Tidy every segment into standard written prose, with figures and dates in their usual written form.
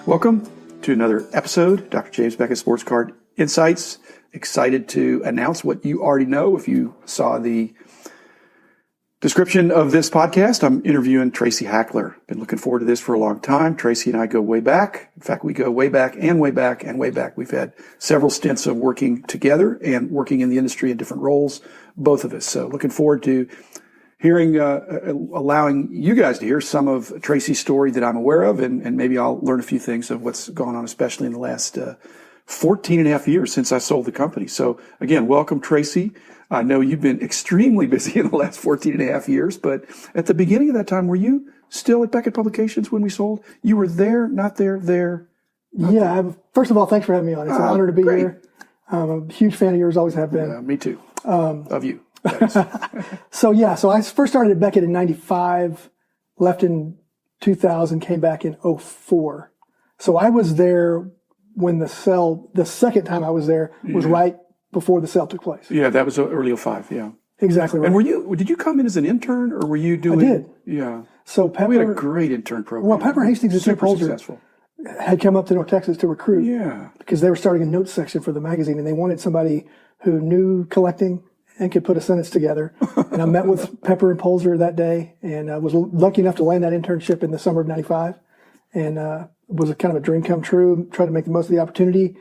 Welcome to another episode, Dr. James Beckett Sports Card Insights. Excited to announce what you already know if you saw the description of this podcast. I'm interviewing Tracy Hackler. Been looking forward to this for a long time. Tracy and I go way back. In fact, we go way back and way back and way back. We've had several stints of working together and working in the industry in different roles, both of us. So looking forward to hearing, allowing you guys to hear some of Tracy's story that I'm aware of, and maybe I'll learn a few things of what's gone on, especially in the last 14 and a half years since I sold the company. So again, welcome, Tracy. I know you've been extremely busy in the last 14 and a half years, but at the beginning of that time, were you still at Beckett Publications when we sold? You were there, not there, there? Yeah. First of all, thanks for having me on. It's an honor to be here. I'm a huge fan of yours, always have been. Me too. Of you. So I first started at Beckett in 95, left in 2000, came back in 04. So I was there when the second time I was there was right before the sale took place. Yeah, that was early 05, yeah. Exactly right. And did you come in as an intern, or were you doing? I did. Yeah. So Pepper, we had a great intern program. Well, Pepper Hastings and Tim Polzer had come up to North Texas to recruit. Yeah. Because they were starting a notes section for the magazine, and they wanted somebody who knew collecting and could put a sentence together. And I met with Pepper and Polzer that day, and I was lucky enough to land that internship in the summer of 95. And it was a kind of a dream come true. Tried to make the most of the opportunity.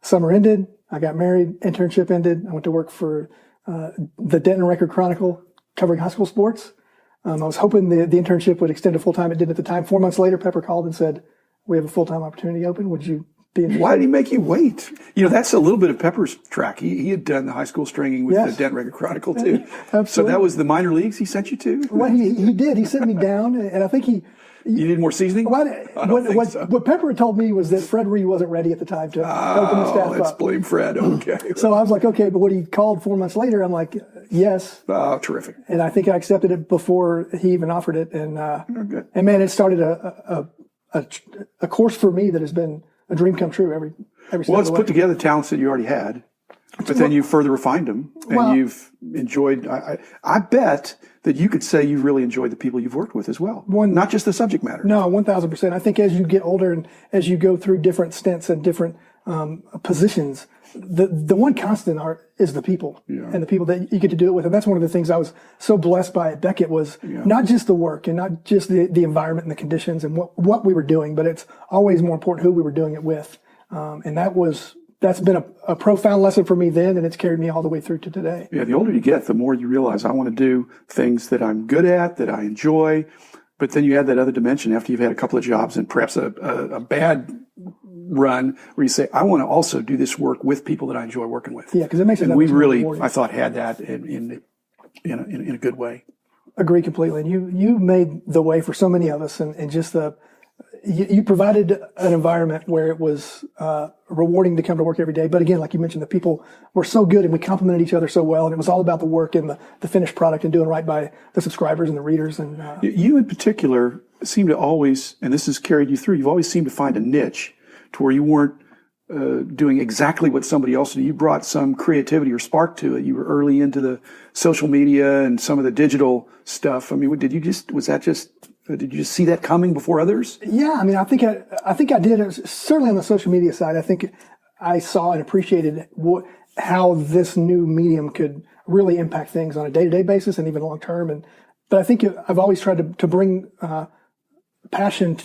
Summer ended. I got married. Internship ended. I went to work for the Downrigger Chronicle, covering high school sports. I was hoping the internship would extend to full-time. It didn't at the time. 4 months later, Pepper called and said, "We have a full-time opportunity open. Would you be interested?" Why did he make you wait? That's a little bit of Pepper's track. He had done the high school stringing with the Downrigger Chronicle too. Absolutely. So that was the minor leagues he sent you to? Well, he did. He sent me down, and I think You need more seasoning? What Pepper had told me was that Fred Reed wasn't ready at the time to open the staff let's up. blame Fred. Okay. So I was like, okay, but when he called 4 months later, I'm like, yes. Oh, terrific. And I think I accepted it before he even offered it. And man, it started a course for me that has been a dream come true every step Well, of let's the way. put together talents that you already had, but then you further refined them, and you've enjoyed. I bet that you could say you've really enjoyed the people you've worked with as well, not just the subject matter. No, 1,000%. I think as you get older and as you go through different stints and different positions, the one constant is the people and the people that you get to do it with. And that's one of the things I was so blessed by at Beckett was not just the work and not just the environment and the conditions and what we were doing, but it's always more important who we were doing it with. And that's been a profound lesson for me then, and it's carried me all the way through to today. Yeah, the older you get, the more you realize I want to do things that I'm good at, that I enjoy. But then you add that other dimension after you've had a couple of jobs and perhaps a bad run where you say, I want to also do this work with people that I enjoy working with. Yeah, because it makes it. And we really, I thought, had that in a good way. Agree completely. And you made the way for so many of us, and just you provided an environment where it was rewarding to come to work every day. But again, like you mentioned, the people were so good and we complimented each other so well. And it was all about the work and the finished product and doing right by the subscribers and the readers. And you in particular seem to always, and this has carried you through, you've always seemed to find a niche to where you weren't doing exactly what somebody else did. You brought some creativity or spark to it. You were early into the social media and some of the digital stuff. I mean, did you just see that coming before others? Yeah, I mean, I think I did. Certainly on the social media side, I think I saw and appreciated how this new medium could really impact things on a day-to-day basis and even long-term. But I think I've always tried to bring passion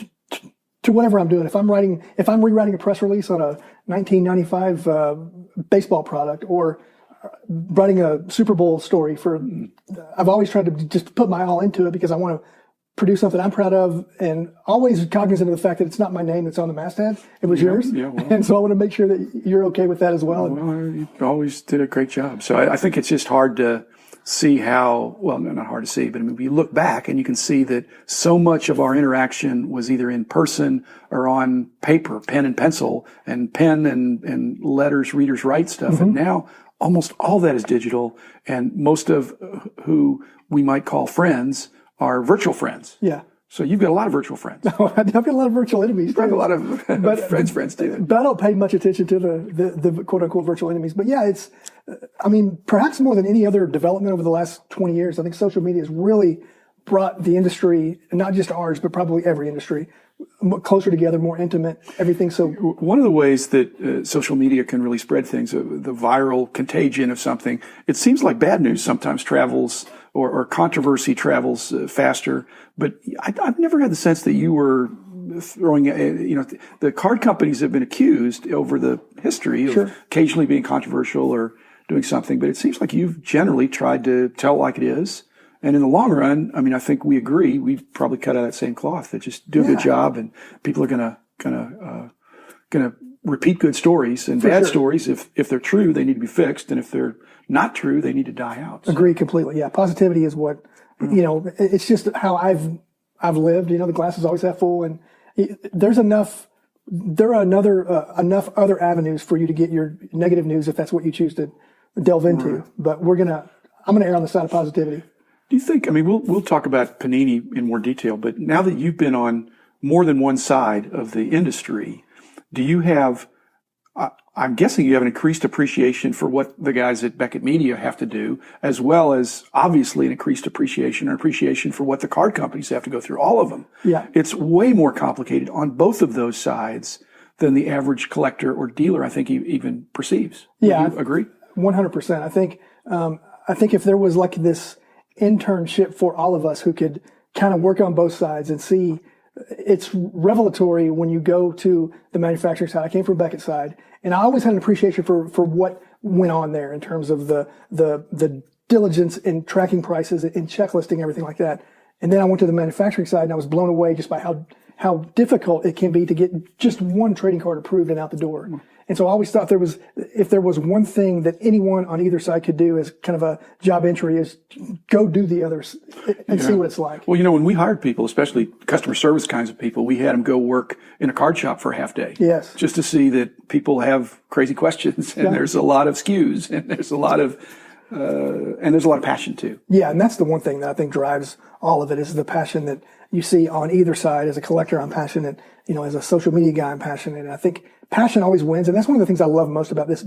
to whatever I'm doing. If I'm rewriting a press release on a 1995 baseball product or writing a Super Bowl story I've always tried to just put my all into it because I want to produce something I'm proud of, and always cognizant of the fact that it's not my name that's on the masthead. It was yours. Yeah, well, and so I want to make sure that you're okay with that as well. Well, you always did a great job. So I think it's just hard to see how, well, no, not hard to see, but I mean, you look back and you can see that so much of our interaction was either in person or on paper, pen and pencil, and pen and letters, readers write stuff. Mm-hmm. And now almost all that is digital, and most of who we might call friends are virtual friends. Yeah. So you've got a lot of virtual friends. I've got a lot of virtual enemies. I have a lot of friends too. But I don't pay much attention to the quote unquote virtual enemies. But yeah, perhaps more than any other development over the last 20 years, I think social media has really brought the industry, not just ours, but probably every industry, closer together, more intimate, everything. So one of the ways that social media can really spread things, the viral contagion of something, it seems like bad news sometimes travels or controversy travels faster. But I've never had the sense that you were throwing, the card companies have been accused over the history of occasionally being controversial or doing something, but it seems like you've generally tried to tell like it is. And in the long run, I mean, I think we agree. We probably cut out that same cloth that just do a good job, and people are gonna repeat good stories and bad stories. If they're true, they need to be fixed, and if they're not true, they need to die out. So. Agree completely. Yeah, positivity is what it's just how I've lived. The glass is always half full, and there are enough other avenues for you to get your negative news if that's what you choose to delve into. Right. But I'm gonna err on the side of positivity. Do you think, I mean, we'll talk about Panini in more detail, but now that you've been on more than one side of the industry, do you have, I'm guessing you have an increased appreciation for what the guys at Beckett Media have to do, as well as obviously an increased appreciation for what the card companies have to go through, all of them. Yeah. It's way more complicated on both of those sides than the average collector or dealer, I think, even perceives. Would you agree? 100%. I think if there was like this internship for all of us who could kind of work on both sides and see, it's revelatory when you go to the manufacturing side. I came from Beckett side, and I always had an appreciation for what went on there in terms of the diligence in tracking prices, in checklisting, everything like that. And then I went to the manufacturing side, and I was blown away just by how difficult it can be to get just one trading card approved and out the door. And so I always thought if there was one thing that anyone on either side could do as kind of a job entry, is go do the others and see what it's like. Well, when we hired people, especially customer service kinds of people, we had them go work in a card shop for a half day. Yes. Just to see that people have crazy questions, and there's a lot of SKUs, and there's a lot of passion too. Yeah, and that's the one thing that I think drives all of it, is the passion that you see on either side. As a collector, I'm passionate. As a social media guy, I'm passionate. And I think passion always wins. And that's one of the things I love most about this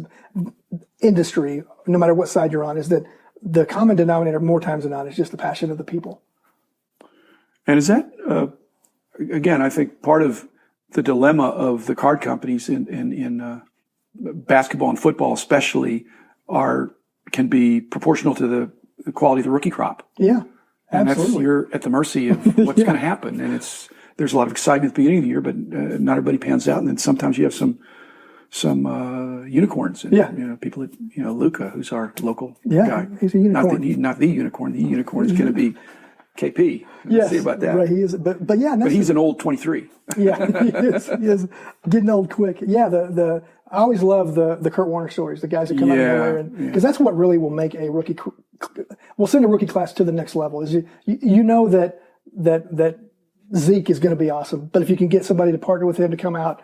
industry, no matter what side you're on, is that the common denominator more times than not is just the passion of the people. And is that, again, I think part of the dilemma of the card companies in basketball and football especially can be proportional to the quality of the rookie crop. Yeah, and absolutely. You're at the mercy of what's going to happen. And there's a lot of excitement at the beginning of the year, but not everybody pans out. And then sometimes you have some unicorns. And, people, Luca, who's our local guy. He's a unicorn. Not the unicorn. The unicorn is going to be KP. Yes, see about that. Right. He is, but he's an old 23. Yeah, he is getting old quick. Yeah, I always love the Kurt Warner stories, the guys that come out of nowhere, because that's what really will make a rookie, will send a rookie class to the next level. Is you know that Zeke is going to be awesome, but if you can get somebody to partner with him to come out,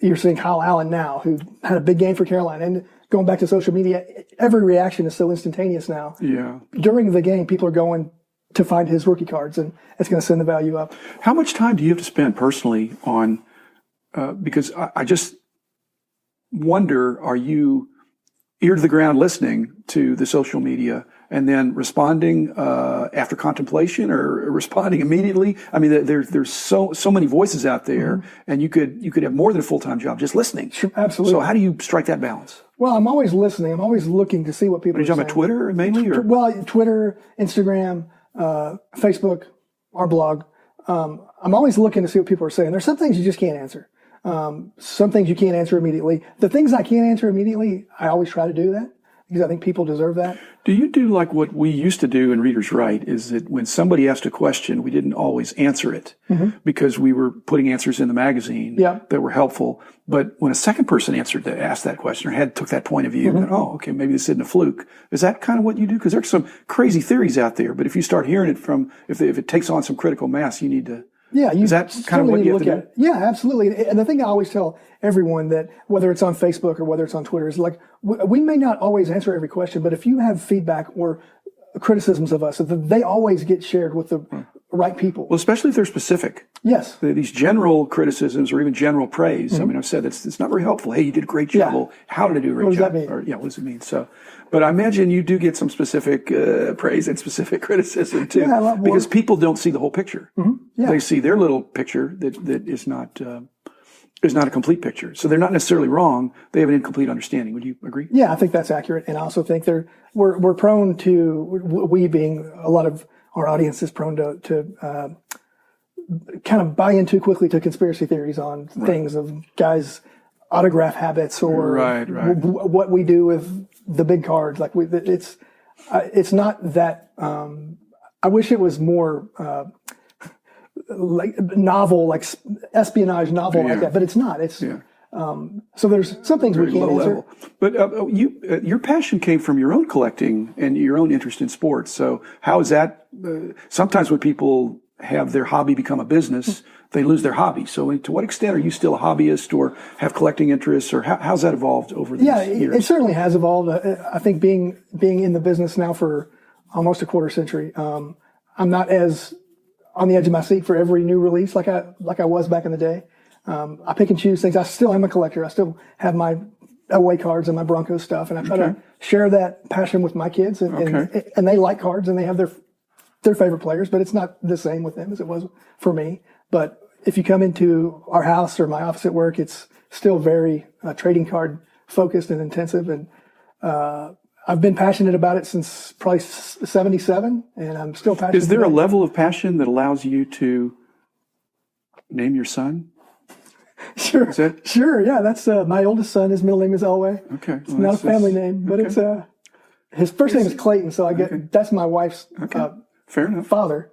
you're seeing Kyle Allen now, who had a big game for Carolina, and going back to social media, every reaction is so instantaneous now. Yeah. During the game, people are going to find his rookie cards, and it's going to send the value up. How much time do you have to spend personally on, because I just wonder, are you ear to the ground listening to the social media and then responding after contemplation, or responding immediately? I mean, there's so many voices out there, and you could have more than a full-time job just listening. Sure, absolutely. So how do you strike that balance? Well, I'm always listening. I'm always looking to see what people are saying. Are you talking about Twitter mainly? Or? Well, Twitter, Instagram, Facebook, our blog. I'm always looking to see what people are saying. There's some things you just can't answer. Some things you can't answer immediately. The things I can't answer immediately, I always try to do that, because I think people deserve that. Do you do like what we used to do in Readers Write, is that when somebody asked a question, we didn't always answer it because we were putting answers in the magazine that were helpful. But when a second person asked that question, or took that point of view, and okay, maybe this isn't a fluke. Is that kind of what you do? Because there's some crazy theories out there, but if you start hearing it if it takes on some critical mass, you need to. Yeah, is that kind of what you have to do? Yeah, absolutely. And the thing I always tell everyone, that whether it's on Facebook or whether it's on Twitter, is like, we may not always answer every question, but if you have feedback or criticisms of us, they always get shared with the right people. Well, especially if they're specific. Yes. These general criticisms or even general praise. I mean, I've said it's not very helpful. Hey, you did a great job. Well, how did I do a great job? What does that mean? Or, what does it mean? So, but I imagine you do get some specific praise and specific criticism too, because people don't see the whole picture. They see their little picture that is not a complete picture. So they're not necessarily wrong. They have an incomplete understanding. Would you agree? Yeah, I think that's accurate. And I also think we're prone to, we being a lot of our audience is prone to kind of buy in too quickly to conspiracy theories on things of guys' autograph habits or what we do with the big cards. Like it's not that, I wish it was more, like novel, like espionage novel like that, but it's not. It's so there's some things we can't answer. But your passion came from your own collecting and your own interest in sports. So how is that? Sometimes when people have their hobby become a business, they lose their hobby. So to what extent are you still a hobbyist or have collecting interests, or how's that evolved over the years? It certainly has evolved. I think being in the business now for almost a quarter century, I'm not as on the edge of my seat for every new release like I was back in the day. I pick and choose things. I still am a collector. I still have my away cards and my Broncos stuff, and I try to share that passion with my kids. And they like cards and they have their favorite players, but it's not the same with them as it was for me. But if you come into our house or my office at work, it's still very trading card focused and intensive. And I've been passionate about it since probably 77, and I'm still passionate. Is there a level of passion that allows you to name your son? Sure. Sure. Yeah. That's my oldest son. His middle name is Elway. Okay. It's not a family name, but it's his first name is Clayton. So I get that's my wife's fair enough father.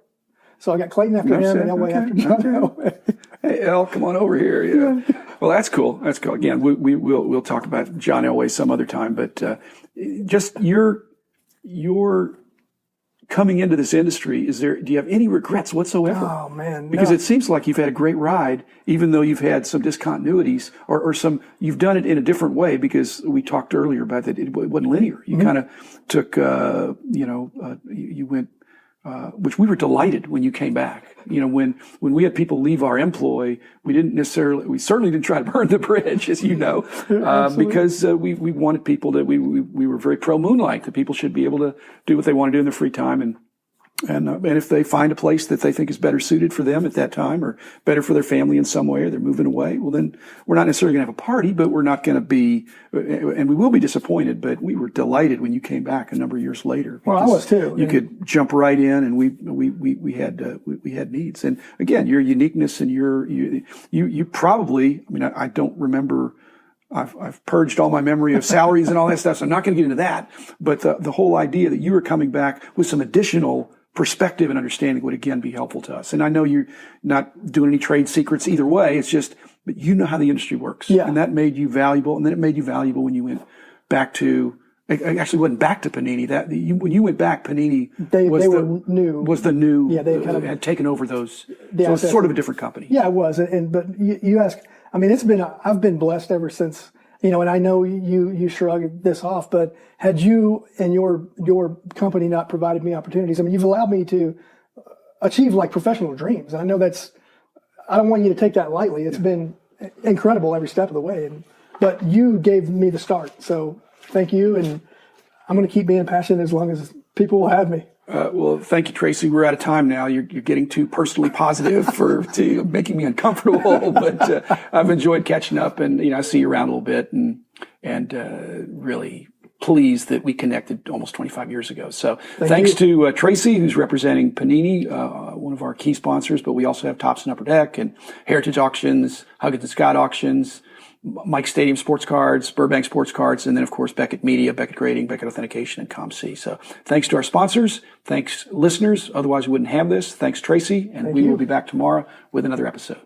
So I got Clayton after him and Elway after John Elway. Hey, El, come on over here. Yeah. Well, that's cool. That's cool. Again, we'll talk about John Elway some other time, but just your coming into this industry, do you have any regrets whatsoever? Oh man, because it seems like you've had a great ride, even though you've had some discontinuities or you've done it in a different way, because we talked earlier about that it wasn't linear. You kind of took, you went, which we were delighted when you came back. When we had people leave our employ, we certainly didn't try to burn the bridge, as you know, because we wanted people that we were very pro Moonlight, that people should be able to do what they want to do in their free time. And if they find a place that they think is better suited for them at that time or better for their family in some way, or they're moving away, well, then we're not necessarily going to have a party, but we're not going to be, and we will be disappointed, but we were delighted when you came back a number of years later. Well, I was too. You could jump right in, and we had needs. And again, your uniqueness and you probably, I mean, I don't remember, I've purged all my memory of salaries and all that stuff, so I'm not going to get into that. But the whole idea that you were coming back with some additional perspective and understanding would again be helpful to us. And I know you're not doing any trade secrets either way. It's just, but you know how the industry works. Yeah. And that made you valuable. And then it made you valuable when you went back to, actually wasn't back to Panini. When you went back, Panini was the new. Yeah, they kind of had taken over those. So it's sort of a different company. Yeah, it was. But you ask, I mean, I've been blessed ever since, and I know you shrug this off, but had you and your company not provided me opportunities, I mean, you've allowed me to achieve like professional dreams. And I know I don't want you to take that lightly. It's been incredible every step of the way. But you gave me the start. So thank you. And I'm going to keep being passionate as long as people will have me. Well, thank you, Tracy. We're out of time now. You're getting too personally positive to making me uncomfortable. But I've enjoyed catching up, and I see you around a little bit, and really pleased that we connected almost 25 years ago. So thanks to Tracy, who's representing Panini, one of our key sponsors. But we also have Tops and Upper Deck and Heritage Auctions, Huggins and Scott Auctions, Mike Stadium Sports Cards, Burbank Sports Cards, and then, of course, Beckett Media, Beckett Grading, Beckett Authentication, and ComC. So thanks to our sponsors. Thanks, listeners. Otherwise, we wouldn't have this. Thanks, Tracy. And we will be back tomorrow with another episode.